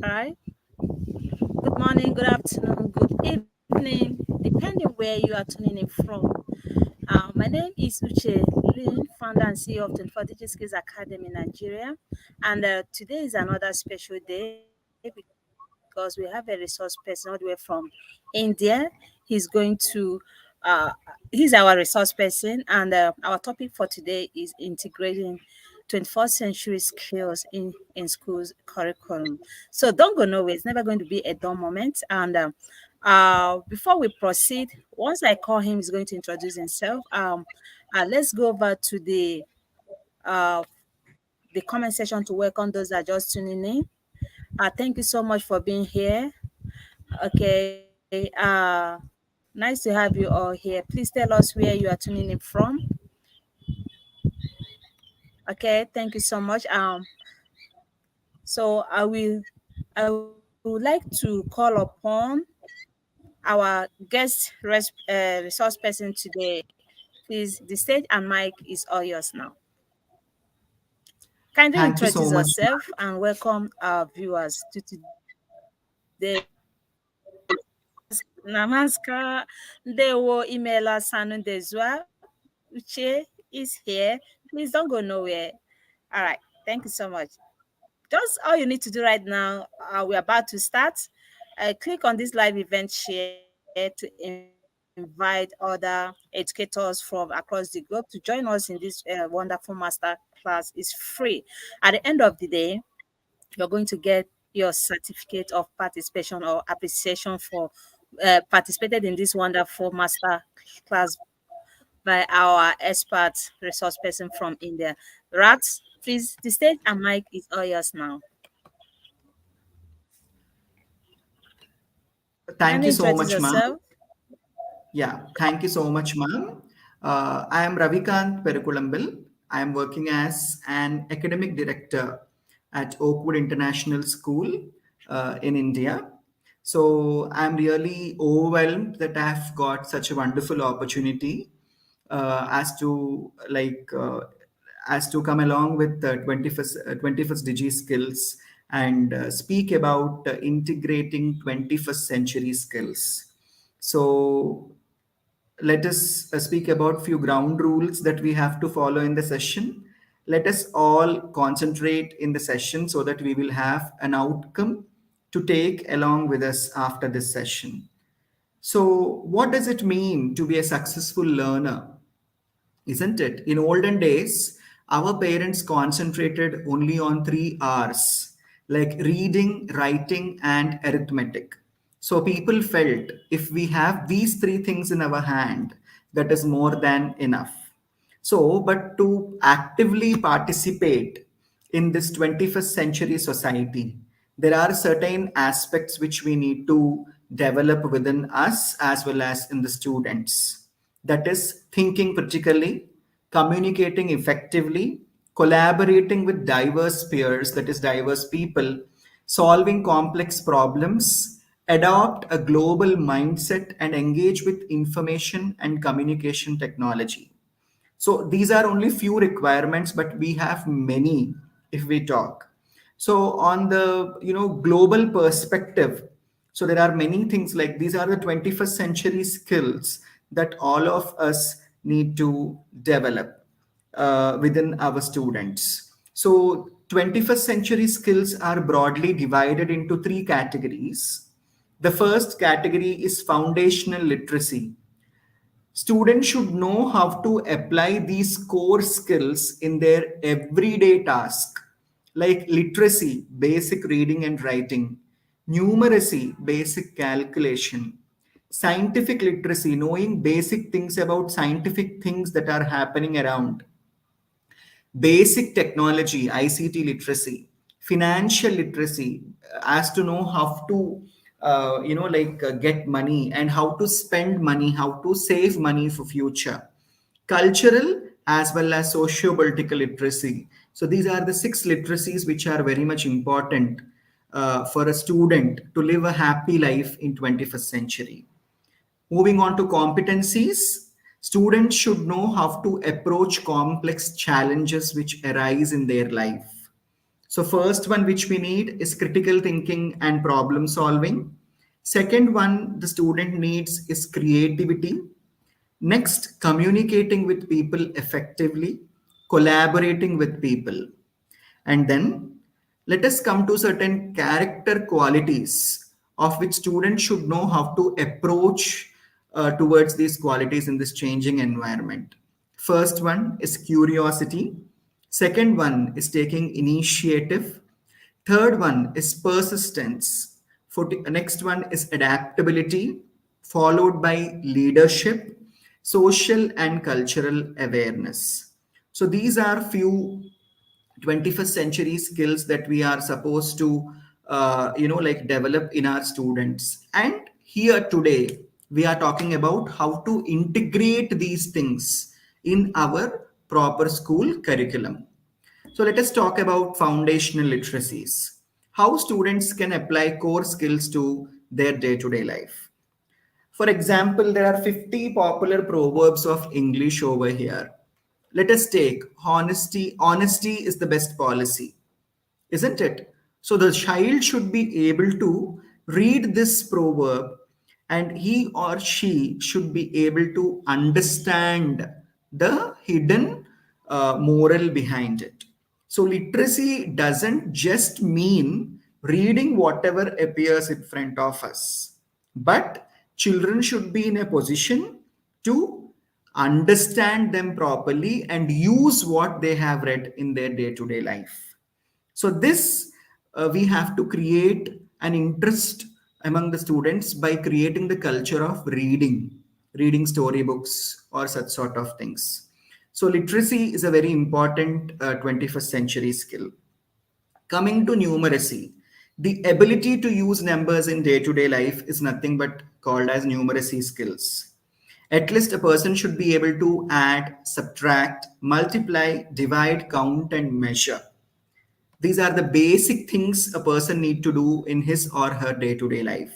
right? Good morning, good afternoon, good evening, depending where you are tuning in from. My name is Uche Lin, founder and CEO of 24 Digit Skills Academy Nigeria. And today is another special day because we have a resource person all the way from India. He's going to, uh, he's our resource person. And our topic for today is integrating 21st century skills in schools curriculum. So don't go nowhere. It's never going to be a dull moment. And before we proceed, once I call him, he's going to introduce himself. Let's go over to uh, the comment section to welcome those that are just tuning in. Thank you so much for being here. Okay. Nice to have you all here. Please tell us where you are tuning in from. Okay. Thank you so much. So I would like to call upon our resource person today. Please, the stage and mic is all yours now. Kindly Thank you so introduce much. yourself and welcome our viewers to today's Namaskar. Ndewo Imela Sanu Dezwa. Uche is here. Please don't go nowhere. All right. Thank you so much. Just all you need to do right now, we're about to start. Click on this live event share to invite other educators from across the globe to join us in this wonderful master class. It's free. At the end of the day, you're going to get your certificate of participation or appreciation for participated in this wonderful master class by our expert resource person from India. Rats, please, the stage and mic is all yours now. Thank Kindly you so introduce much, ma'am. yourself. Yeah, thank you so much, ma'am. I am Ravikant Perukulambil. I am working as an academic director at Oakwood International School in India. So I'm really overwhelmed that I've got such a wonderful opportunity as to come along with the 21st Digi skills and speak about integrating 21st century skills. So let us speak about few ground rules that we have to follow in the session. Let us all concentrate in the session so that we will have an outcome to take along with us after this session. So what does it mean to be a successful learner? Isn't it? In olden days, our parents concentrated only on 3 R's like reading, writing, and arithmetic. So people felt if we have these three things in our hand, that is more than enough. So, but to actively participate in this 21st century society, there are certain aspects which we need to develop within us as well as in the students. That is thinking critically, communicating effectively, collaborating with diverse peers, that is, diverse people, solving complex problems, adopt a global mindset, and engage with information and communication technology. So these are only few requirements, but we have many if we talk. So on the global perspective, so there are many things like these are the 21st century skills that all of us need to develop within our students. So 21st century skills are broadly divided into three categories. The first category is foundational literacy. Students should know how to apply these core skills in their everyday task, like literacy, basic reading and writing, numeracy, basic calculation, scientific literacy, knowing basic things about scientific things that are happening around, basic technology, ICT literacy, financial literacy, as to know how to get money and how to spend money, how to save money for future, cultural as well as socio-political literacy. So these are the 6 literacies which are very much important for a student to live a happy life in 21st century. Moving on to competencies, students should know how to approach complex challenges which arise in their life. So first one which we need is critical thinking and problem solving. Second one the student needs is creativity. Next, communicating with people effectively, collaborating with people. And then let us come to certain character qualities of which students should know how to approach towards these qualities in this changing environment. First one is curiosity. Second one is taking initiative. Third one is persistence. Next one is adaptability, followed by leadership, social and cultural awareness. So these are few 21st century skills that we are supposed to like develop in our students. And here today we are talking about how to integrate these things in our proper school curriculum. So let us talk about foundational literacies, how students can apply core skills to their day-to-day life. For example, there are 50 popular proverbs of English over here. Let us take honesty. Honesty is the best policy, isn't it? So the child should be able to read this proverb and he or she should be able to understand the hidden moral behind it. So literacy doesn't just mean reading whatever appears in front of us, but children should be in a position to understand them properly and use what they have read in their day-to-day life. So this we have to create an interest among the students by creating the culture of reading storybooks or such sort of things. So literacy is a very important 21st century skill. Coming to numeracy, the ability to use numbers in day-to-day life is nothing but called as numeracy skills. At least a person should be able to add, subtract, multiply, divide, count, and measure. These are the basic things a person need to do in his or her day-to-day life.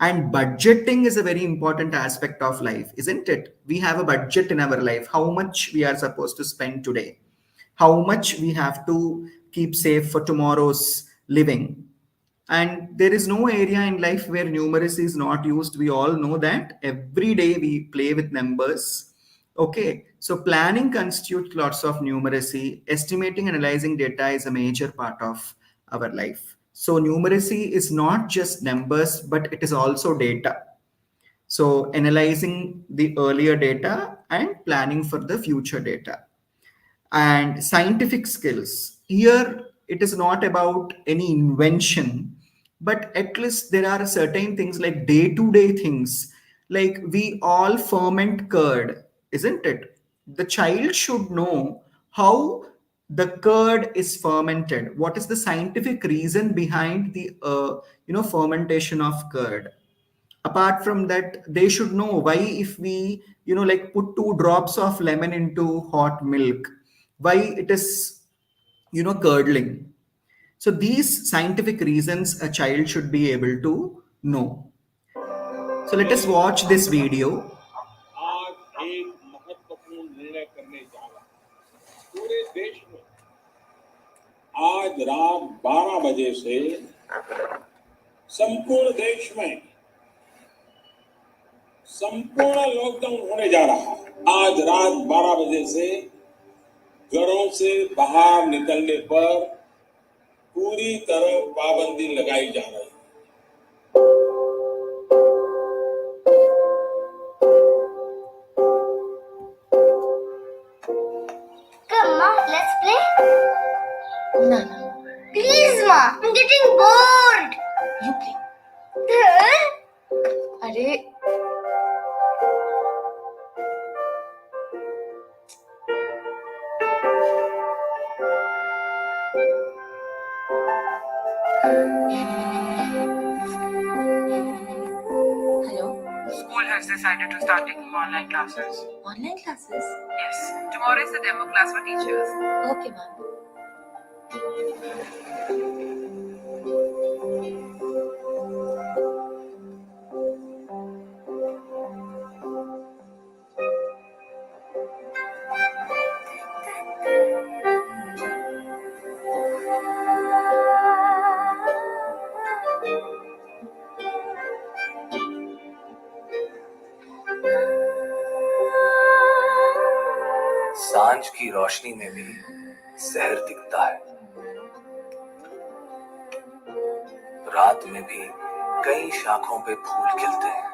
And budgeting is a very important aspect of life, isn't it? We have a budget in our life, how much we are supposed to spend today, how much we have to keep safe for tomorrow's living. And there is no area in life where numeracy is not used. We all know that every day we play with numbers. Okay, so planning constitutes lots of numeracy. Estimating, analyzing data is a major part of our life. So numeracy is not just numbers, but it is also data. So analyzing the earlier data and planning for the future data. And scientific skills. Here, it is not about any invention, but at least there are certain things like day-to-day things, like we all ferment curd, isn't it? The child should know how the curd is fermented. What is the scientific reason behind the fermentation of curd? Apart from that, they should know why, if we like put 2 drops of lemon into hot milk, why it is curdling. So these scientific reasons a child should be able to know. So let us watch this video. आज एक महत्वपूर्ण निर्णय करने जा रहा हूं पूरे देश में आज रात 12 बजे से संपूर्ण देश में संपूर्ण लॉकडाउन होने जा रहा है। आज रात 12 बजे से घरों से बाहर निकलने पर पूरी तरह पाबंदी लगाई जा रही है। Come, Ma, let's play. No. Please, Ma, I'm getting bored. You play. अरे Hello. School has decided to start taking online classes. Online classes? Yes, tomorrow is the demo class for teachers. Okay, ma'am. सांझ की रोशनी में भी शहर दिखता है, रात में भी कई शाखों पे फूल खिलते हैं।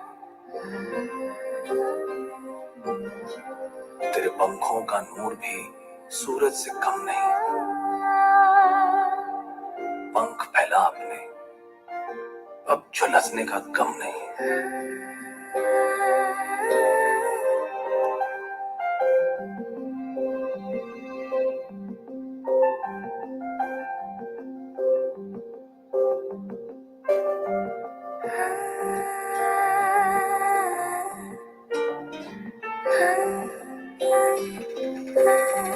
तेरे पंखों का नूर भी सूरज से कम नहीं। पंख फैला अपने, अब झुलसने का गम नहीं।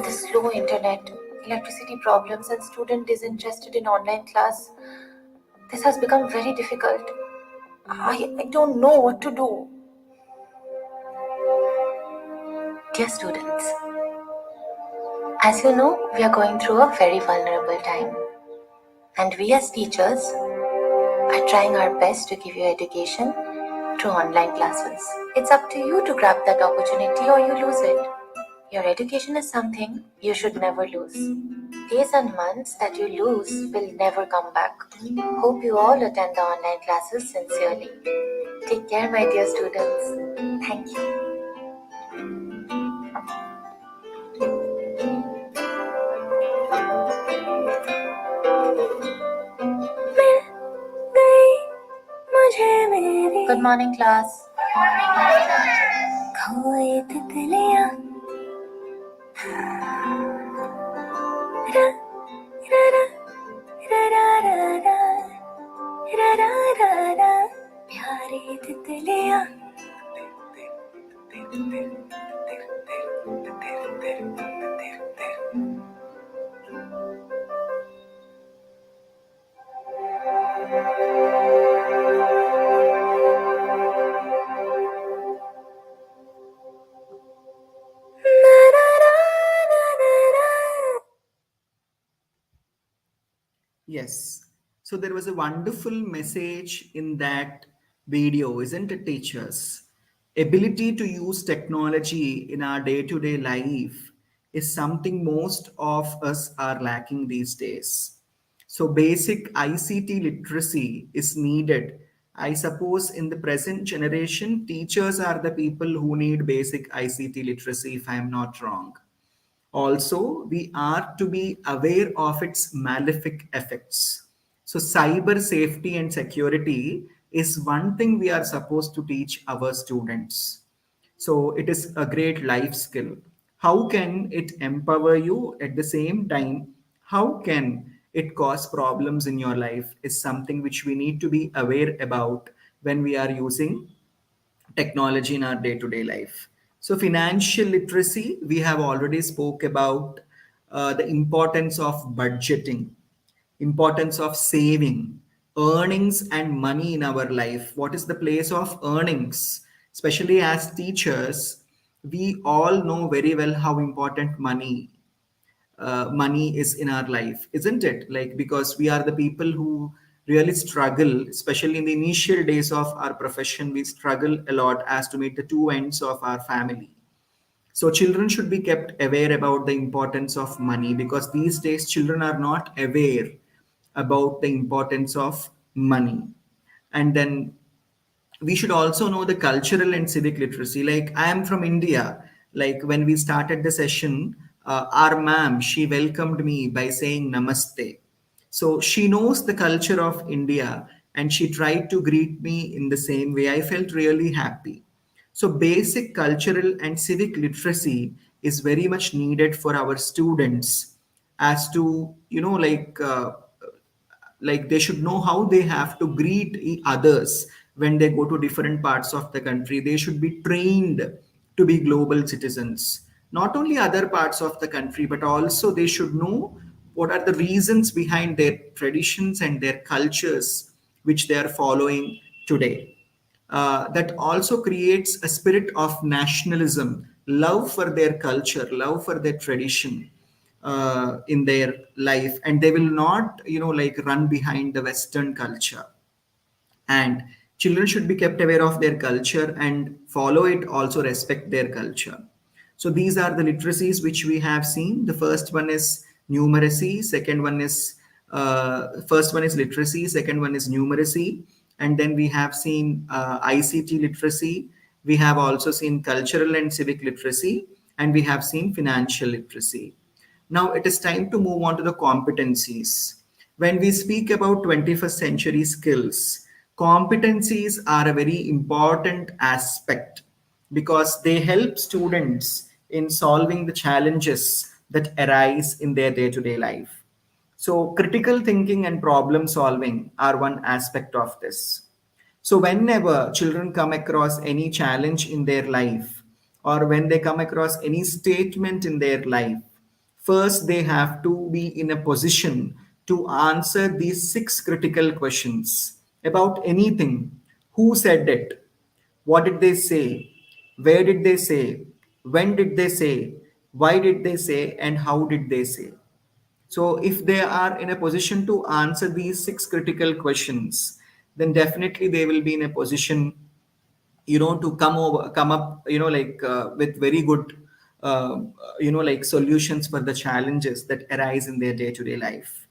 The slow internet, electricity problems, and student disinterested in online class. This has become very difficult. I don't know what to do. Dear students, as you know, we are going through a very vulnerable time. And we as teachers are trying our best to give you education through online classes. It's up to you to grab that opportunity or you lose it. Your education is something you should never lose. Days and months that you lose will never come back. Hope you all attend the online classes sincerely. Take care, my dear students. Thank you. Good morning, class. खोए तितलियां रा रा रा रा रा रा रा रा रा रा प्यारी तितलियां Yes. So there was a wonderful message in that video, isn't it, teachers? Ability to use technology in our day-to-day life is something most of us are lacking these days. So basic ICT literacy is needed. I suppose in the present generation, teachers are the people who need basic ICT literacy, if I'm not wrong. Also, we are to be aware of its malefic effects. So, cyber safety and security is one thing we are supposed to teach our students. So, it is a great life skill. How can it empower you at the same time? How can it cause problems in your life is something which we need to be aware about when we are using technology in our day-to-day life. So financial literacy, we have already spoke about the importance of budgeting, importance of saving, earnings and money in our life. What is the place of earnings? Especially as teachers, we all know very well how important money is in our life, isn't it? Like, because we are the people who really struggle, especially in the initial days of our profession, we struggle a lot as to meet the two ends of our family. So children should be kept aware about the importance of money, because these days children are not aware about the importance of money. And then we should also know the cultural and civic literacy. Like, I am from India. Like, when we started the session, our ma'am, she welcomed me by saying namaste. So she knows the culture of India and she tried to greet me in the same way. I felt really happy. So basic cultural and civic literacy is very much needed for our students, as to, like they should know how they have to greet others when they go to different parts of the country. They should be trained to be global citizens, not only other parts of the country, but also they should know what are the reasons behind their traditions and their cultures which they are following today. That also creates a spirit of nationalism, love for their culture, love for their tradition in their life, and they will not, like, run behind the Western culture. And children should be kept aware of their culture and follow it, also respect their culture. So these are the literacies which we have seen. The first one is numeracy, first one is literacy, second one is numeracy, and then we have seen ICT literacy. We have also seen cultural and civic literacy, and we have seen financial literacy. Now it is time to move on to the competencies. When we speak about 21st century skills, competencies are a very important aspect because they help students in solving the challenges that arise in their day-to-day life. So critical thinking and problem solving are one aspect of this. So whenever children come across any challenge in their life, or when they come across any statement in their life, first they have to be in a position to answer these 6 critical questions about anything. Who said it? What did they say? Where did they say? When did they say? Why did they say? And how did they say? So if they are in a position to answer these 6 critical questions, then definitely they will be in a position, to come up, with very good, solutions for the challenges that arise in their day-to-day life.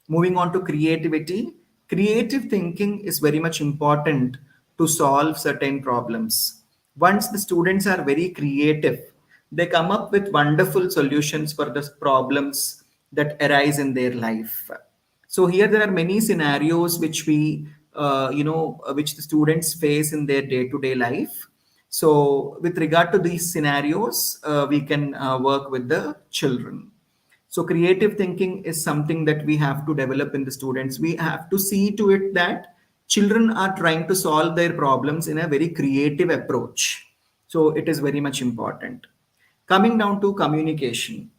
Moving on to creativity, creative thinking is very much important to solve certain problems. Once the students are very creative, they come up with wonderful solutions for the problems that arise in their life. So here there are many scenarios which which the students face in their day-to-day life. So with regard to these scenarios, we can work with the children. So creative thinking is something that we have to develop in the students. We have to see to it that children are trying to solve their problems in a very creative approach. So it is very much important. Coming down to communication.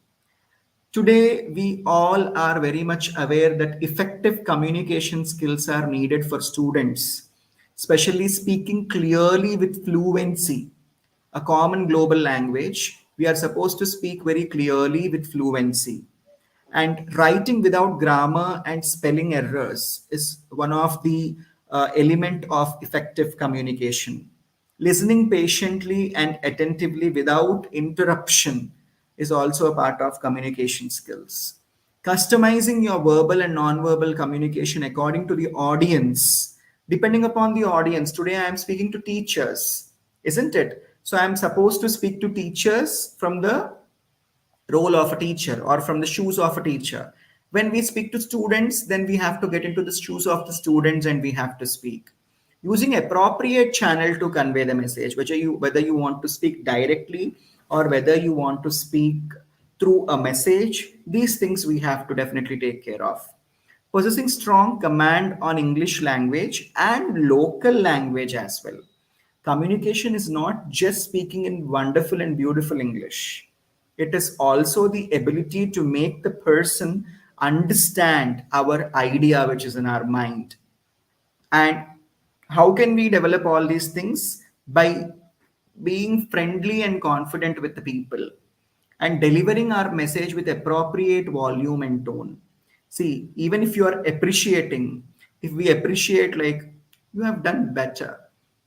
Today, we all are very much aware that effective communication skills are needed for students, especially speaking clearly with fluency, a common global language. We are supposed to speak very clearly with fluency. And writing without grammar and spelling errors is one of the element of effective communication. Listening patiently and attentively without interruption is also a part of communication skills. Customizing your verbal and non-verbal communication according to the audience, depending upon the audience. Today I am speaking to teachers, isn't it? So I am supposed to speak to teachers from the role of a teacher or from the shoes of a teacher. When we speak to students, then we have to get into the shoes of the students and we have to speak using appropriate channel to convey the message, whether you want to speak directly or whether you want to speak through a message. These things we have to definitely take care of. Possessing strong command on English language and local language as well. Communication is not just speaking in wonderful and beautiful English. It is also the ability to make the person understand our idea which is in our mind. And how can we develop all these things? By being friendly and confident with the people and delivering our message with appropriate volume and tone. See, even if you are appreciating, if we appreciate, like, you have done better,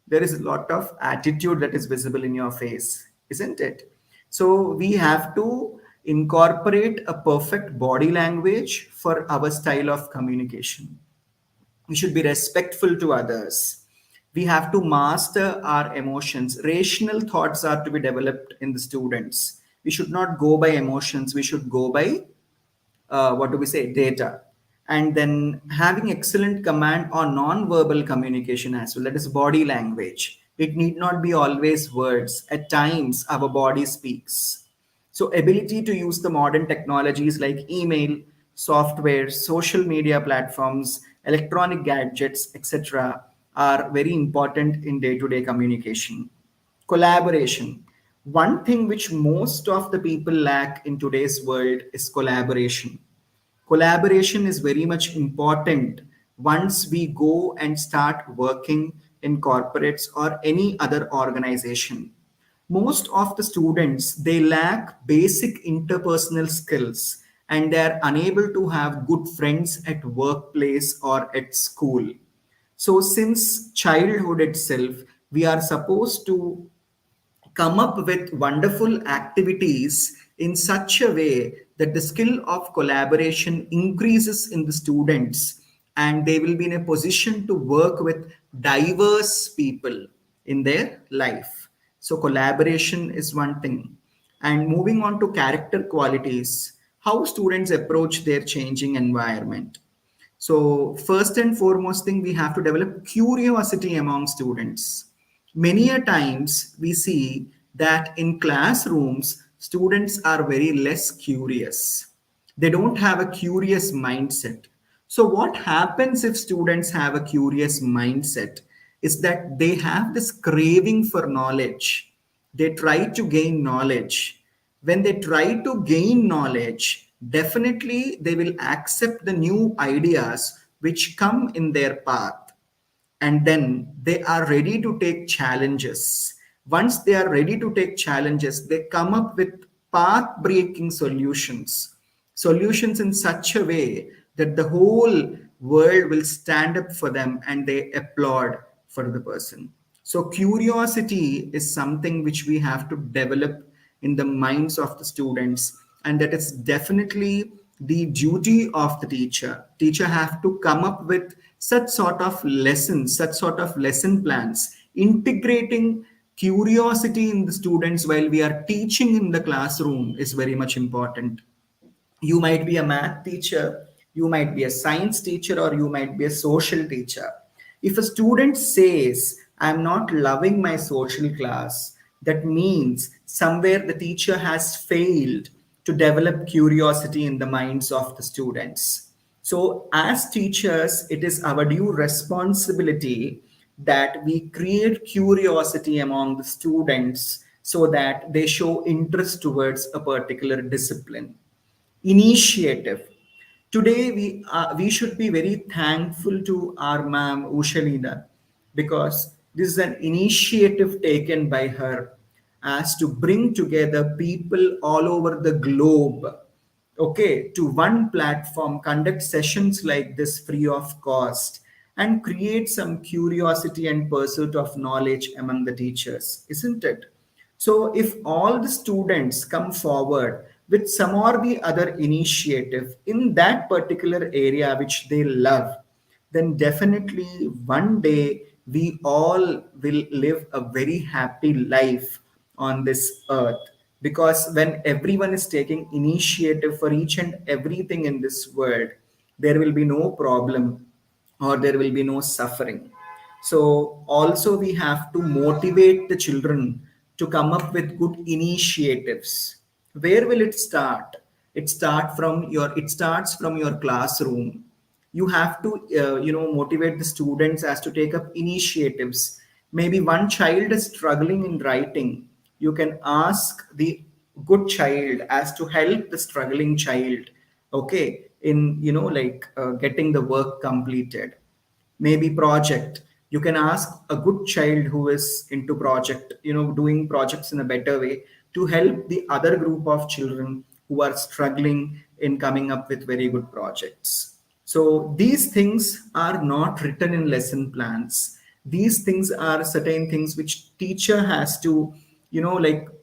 there is a lot of attitude that is visible in your face, isn't it? So we have to incorporate a perfect body language for our style of communication. We should be respectful to others. We have to master our emotions. Rational thoughts are to be developed in the students. We should not go by emotions. We should go by, data. And then having excellent command on non-verbal communication as well. That is body language. It need not be always words. At times, our body speaks. So ability to use the modern technologies like email, software, social media platforms, electronic gadgets, etc. are very important in day-to-day communication. Collaboration. One thing which most of the people lack in today's world is collaboration. Collaboration is very much important once we go and start working in corporates or any other organization. Most of the students, they lack basic interpersonal skills and they are unable to have good friends at workplace or at school. So since childhood itself, we are supposed to come up with wonderful activities in such a way that the skill of collaboration increases in the students, and they will be in a position to work with diverse people in their life. So collaboration is one thing. And moving on to character qualities, how students approach their changing environment. So first and foremost thing, we have to develop curiosity among students. Many a times we see that in classrooms, students are very less curious. They don't have a curious mindset. So what happens if students have a curious mindset is that they have this craving for knowledge. They try to gain knowledge. When they try to gain knowledge, definitely they will accept the new ideas which come in their path, and then they are ready to take challenges. Once they are ready to take challenges, they come up with path breaking solutions in such a way that the whole world will stand up for them and they applaud for the person. So curiosity is something which we have to develop in the minds of the students, and that is definitely the duty of the teacher. Teacher have to come up with such sort of lessons, such sort of lesson plans, integrating curiosity in the students while we are teaching in the classroom is very much important. You might be a math teacher, you might be a science teacher, or you might be a social teacher. If a student says, I'm not loving my social class, that means somewhere the teacher has failed to develop curiosity in the minds of the students. So as teachers, it is our due responsibility that we create curiosity among the students so that they show interest towards a particular discipline. Initiative. Today we should be very thankful to our ma'am Ushalina, because this is an initiative taken by her as to bring together people all over the globe, okay, to one platform, conduct sessions like this free of cost, and create some curiosity and pursuit of knowledge among the teachers, isn't it? So if all the students come forward with some or the other initiative in that particular area which they love, then definitely one day we all will live a very happy life on this earth. Because when everyone is taking initiative for each and everything in this world, there will be no problem or there will be no suffering. So also we have to motivate the children to come up with good initiatives. Where will it start? It starts from your classroom. You have to motivate the students as to take up initiatives. Maybe one child is struggling in writing, you can ask the good child as to help the struggling child, okay, in getting the work completed. Maybe project, you can ask a good child who is into project, doing projects in a better way, to help the other group of children who are struggling in coming up with very good projects. So these things are not written in lesson plans. These things are certain things which teacher has to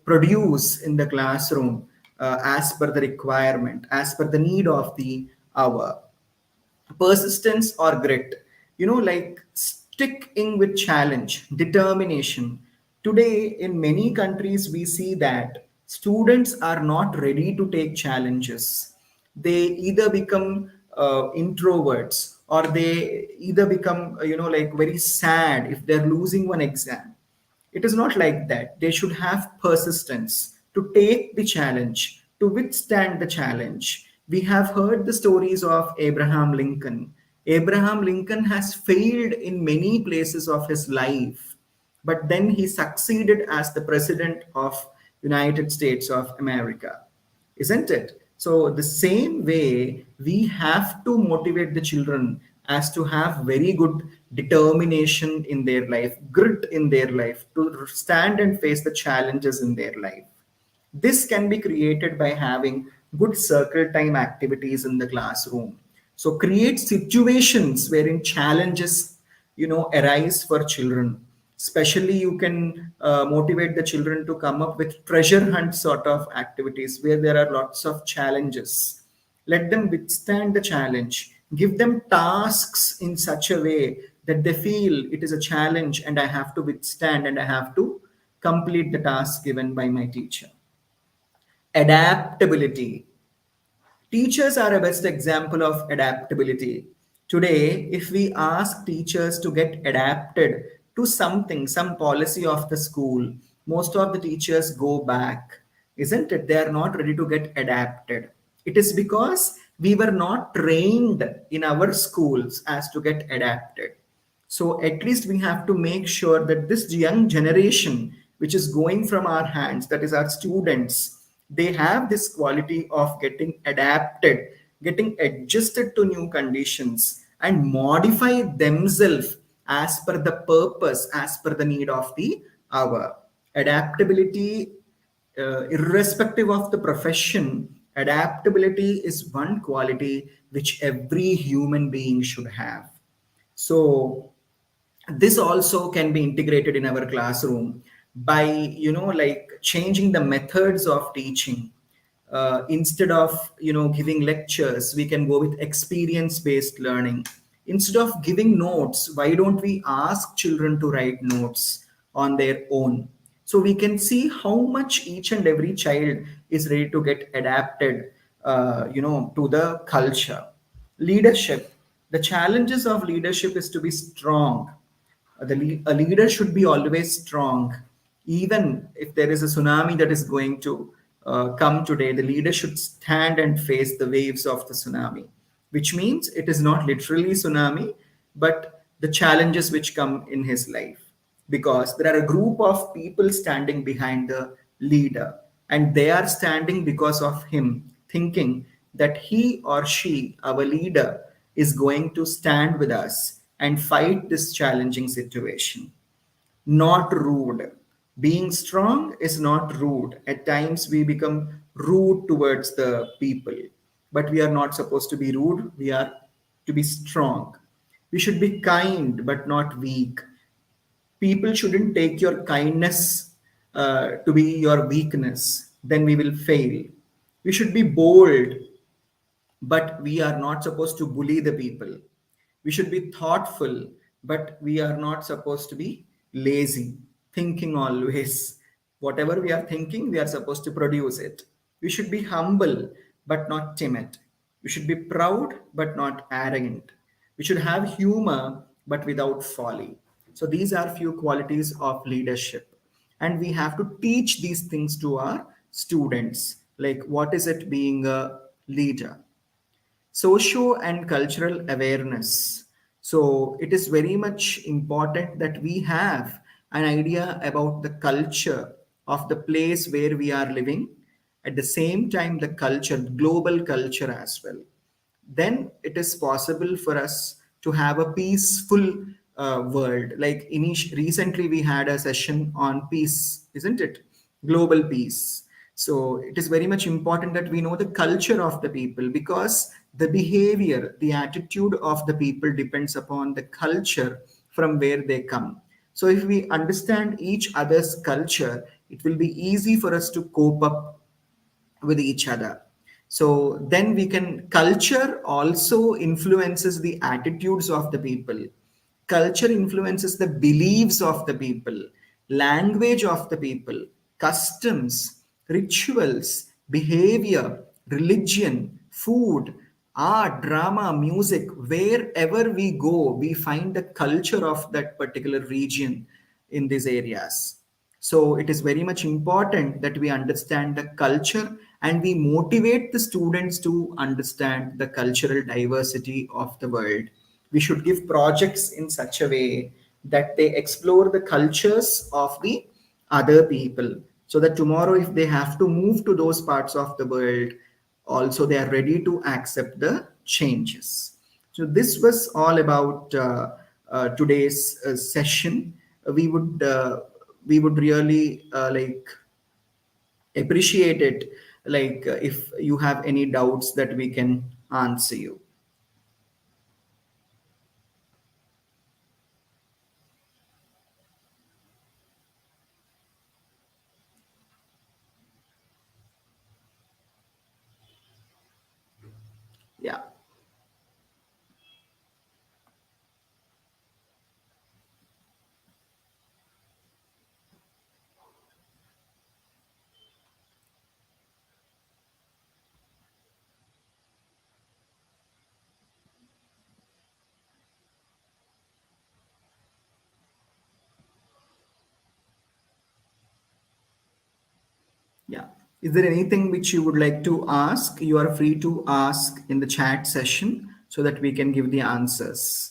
produce in the classroom, as per the requirement, as per the need of the hour. Persistence or grit, sticking with challenge, determination. Today in many countries we see that students are not ready to take challenges. They either become introverts, or they either become very sad if they're losing one exam. It is not like that. They should have persistence to take the challenge, to withstand the challenge. We have heard the stories of Abraham Lincoln. Abraham Lincoln has failed in many places of his life, but then he succeeded as the president of United States of America, isn't it? So the same way we have to motivate the children as to have very good determination in their life, grit in their life, to stand and face the challenges in their life. This can be created by having good circle time activities in the classroom. So create situations wherein challenges arise for children. Especially, you can motivate the children to come up with treasure hunt sort of activities where there are lots of challenges. Let them withstand the challenge. Give them tasks in such a way that they feel it is a challenge and I have to withstand and I have to complete the task given by my teacher. Adaptability. Teachers are a best example of adaptability. Today, if we ask teachers to get adapted to something, some policy of the school, most of the teachers go back, isn't it? They are not ready to get adapted. It is because we were not trained in our schools as to get adapted. So at least we have to make sure that this young generation, which is going from our hands, that is our students, they have this quality of getting adapted, getting adjusted to new conditions, and modify themselves as per the purpose, as per the need of the hour. Adaptability, irrespective of the profession, adaptability is one quality which every human being should have. So this also can be integrated in our classroom by, like changing the methods of teaching. Instead of giving lectures, we can go with experience based learning. Instead of giving notes, why don't we ask children to write notes on their own, so we can see how much each and every child is ready to get adapted to the culture. Leadership. The challenges of leadership is to be strong. A leader should be always strong. Even if there is a tsunami that is going to come today, the leader should stand and face the waves of the tsunami, which means it is not literally tsunami, but the challenges which come in his life. Because there are a group of people standing behind the leader, and they are standing because of him, thinking that he or she, our leader, is going to stand with us and fight this challenging situation. Not rude. Being strong is not rude. At times we become rude towards the people, but we are not supposed to be rude. We are to be strong. We should be kind, but not weak. People shouldn't take your kindness to be your weakness. Then we will fail. We should be bold, but we are not supposed to bully the people. We should be thoughtful, but we are not supposed to be lazy, thinking always. Whatever we are thinking, we are supposed to produce it. We should be humble, but not timid. We should be proud, but not arrogant. We should have humor, but without folly. So these are few qualities of leadership. And we have to teach these things to our students. Like, what is it being a leader? Socio and cultural awareness. So it is very much important that we have an idea about the culture of the place where we are living, at the same time the culture, global culture as well. Then it is possible for us to have a peaceful world. Like recently we had a session on peace, isn't it? Global peace. So it is very much important that we know the culture of the people, because the behavior, the attitude of the people depends upon the culture from where they come. So if we understand each other's culture, it will be easy for us to cope up with each other. So then we can, culture also influences the attitudes of the people. Culture influences the beliefs of the people, language of the people, customs, rituals, behavior, religion, food, art, drama, music. Wherever we go, we find the culture of that particular region in these areas. So it is very much important that we understand the culture and we motivate the students to understand the cultural diversity of the world. We should give projects in such a way that they explore the cultures of the other people, so that tomorrow, if they have to move to those parts of the world, also they are ready to accept the changes. So this was all about today's session. We would really like appreciate it, like if you have any doubts that we can answer you. Yeah. Is there anything which you would like to ask? You are free to ask in the chat session so that we can give the answers.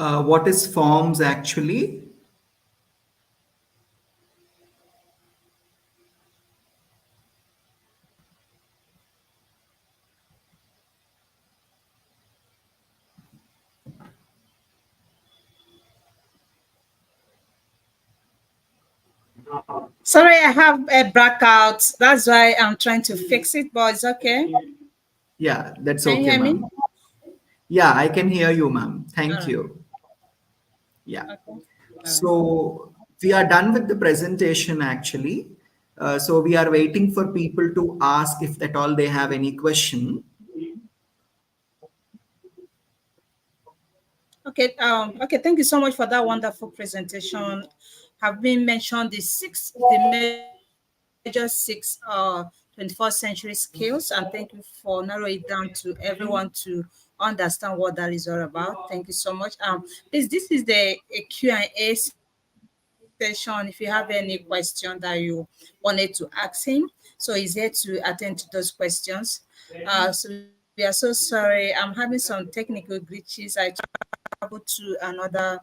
What is forms actually? Sorry, I have a blackout. That's why I'm trying to fix it, but it's okay. Yeah, that's Can you okay, hear me? ma'am. Yeah, I can hear you, ma'am. All Thank right. you. Yeah. Okay. All right. So we are done with the presentation actually. So we are waiting for people to ask if at all they have any question. Okay. Okay. Thank you so much for that wonderful presentation. Have been mentioned the major six 21st century skills, and thank you for narrowing it down to everyone to understand what that is all about. Thank you so much. This is a Q&A session. If you have any question that you wanted to ask him, so he's here to attend to those questions. So we are so sorry. I'm having some technical glitches. I traveled to another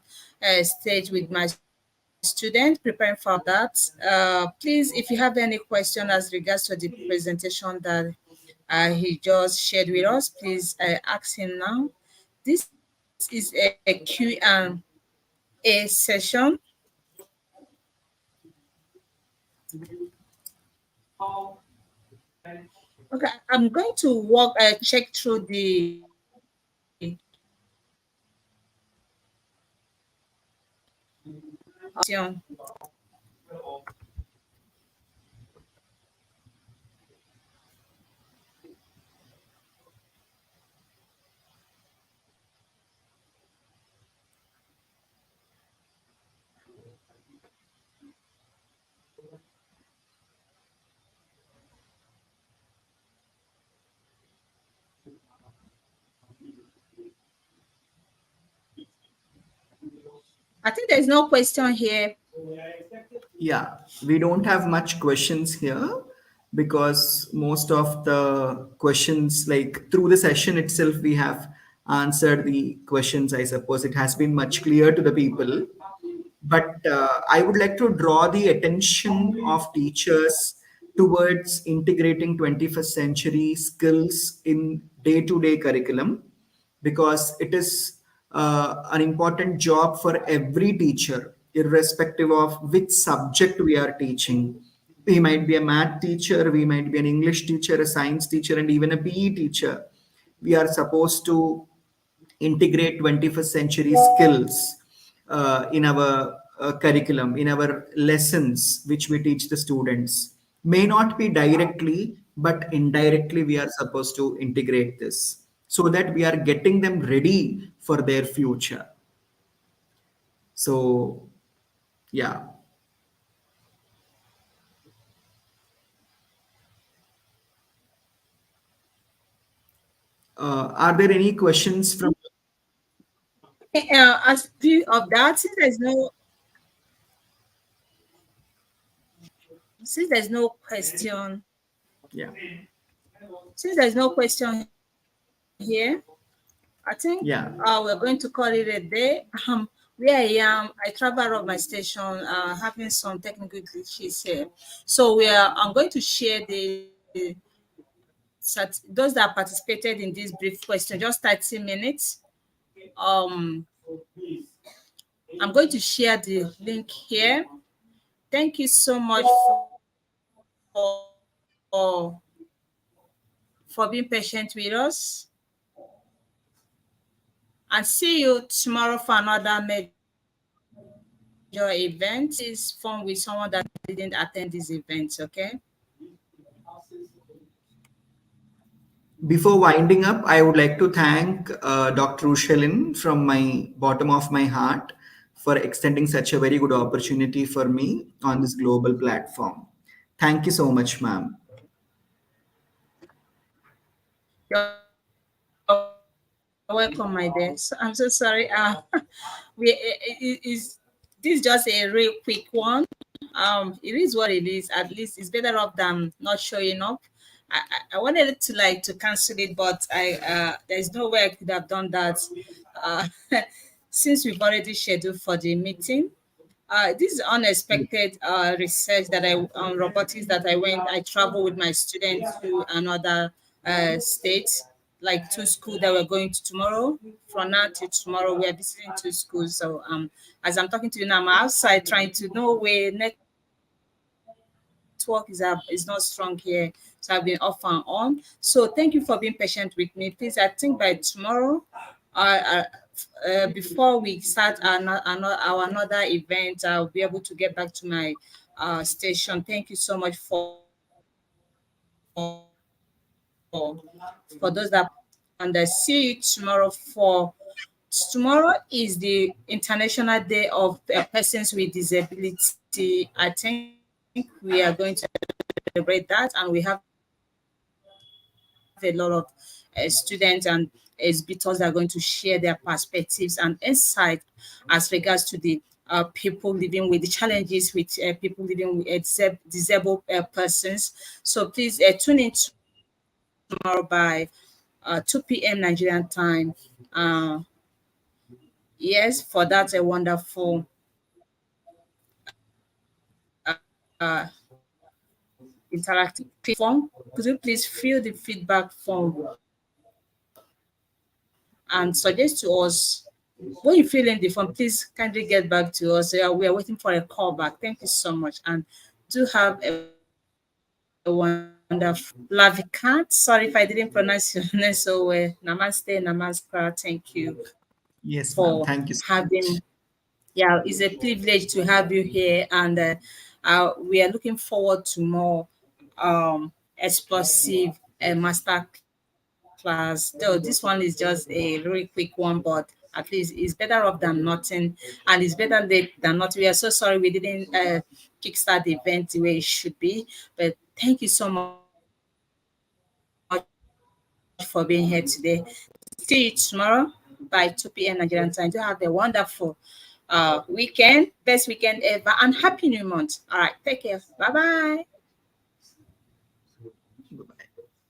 stage with my student preparing for that. Please, if you have any question as regards to the presentation that he just shared with us, please ask him now. This is a Q&A session. Okay, I'm going to check through the option. I think there's no question here. Yeah, we don't have much questions here because most of the questions, like through the session itself, we have answered the questions. I suppose it has been much clear to the people. But I would like to draw the attention of teachers towards integrating 21st century skills in day-to-day curriculum, because it is an important job for every teacher, irrespective of which subject we are teaching. We might be a math teacher, we might be an English teacher, a science teacher, and even a PE teacher. We are supposed to integrate 21st century skills in our curriculum, in our lessons, which we teach the students. May not be directly, but indirectly, we are supposed to integrate this. so that we are getting them ready for their future. So, yeah. Are there any questions from? As view of that, since there's no question, Yeah. since there's no question here, I think Yeah. we're going to call it a day. Where I am, I travel out of my station, having some technical glitches here. So I'm going to share those that participated in this brief question, just 30 minutes. I'm going to share the link here. Thank you so much for, for being patient with us. And see you tomorrow for another major event. Is fun with someone that didn't attend this event, okay? Before winding up, I would like to thank Dr. Ushelin from my bottom of my heart for extending such a very good opportunity for me on this global platform. Thank you so much, ma'am. You're welcome, my dear. So, I'm so sorry. Is this just a real quick one? It is what it is. At least it's better off than not showing up. I wanted to cancel it, but there's no way I could have done that. Uh, since we've already scheduled for the meeting. This is unexpected research that robotics that I travel with my students to another state, like two schools that we're going to tomorrow. From now to tomorrow, we are visiting two schools. So as I'm talking to you now, I'm outside trying to know where network is not strong here. So I've been off and on. So thank you for being patient with me. Please, I think by tomorrow, before we start our another event, I'll be able to get back to my station. Thank you so much for those that, and I see you tomorrow. Tomorrow is the International Day of Persons with Disability. I think we are going to celebrate that, and we have a lot of students and exhibitors that are going to share their perspectives and insight as regards to the people living with the challenges with people living with disabled persons. So please tune in tomorrow by 2 p.m. Nigerian time. Yes, for that a wonderful interactive form. Could you please fill the feedback form and suggest to us when you fill in the form? Please kindly get back to us. We are waiting for a call back. Thank you so much, and do have a wonderful Lavikant. Sorry if I didn't pronounce your name so well. Namaste, namaskar. Thank you. Yes, for ma'am. Thank you so having. much. Yeah, it's a privilege to have you here, and we are looking forward to more explosive master class. Though this one is just a really quick one, but at least it's better off than nothing, and it's better late than not. We are so sorry we didn't kickstart the event the way it should be, but thank you so much for being here today. See you tomorrow by 2 p.m. Nigerian time. Do have a wonderful weekend, best weekend ever, and happy new month. All right, take care. Bye bye.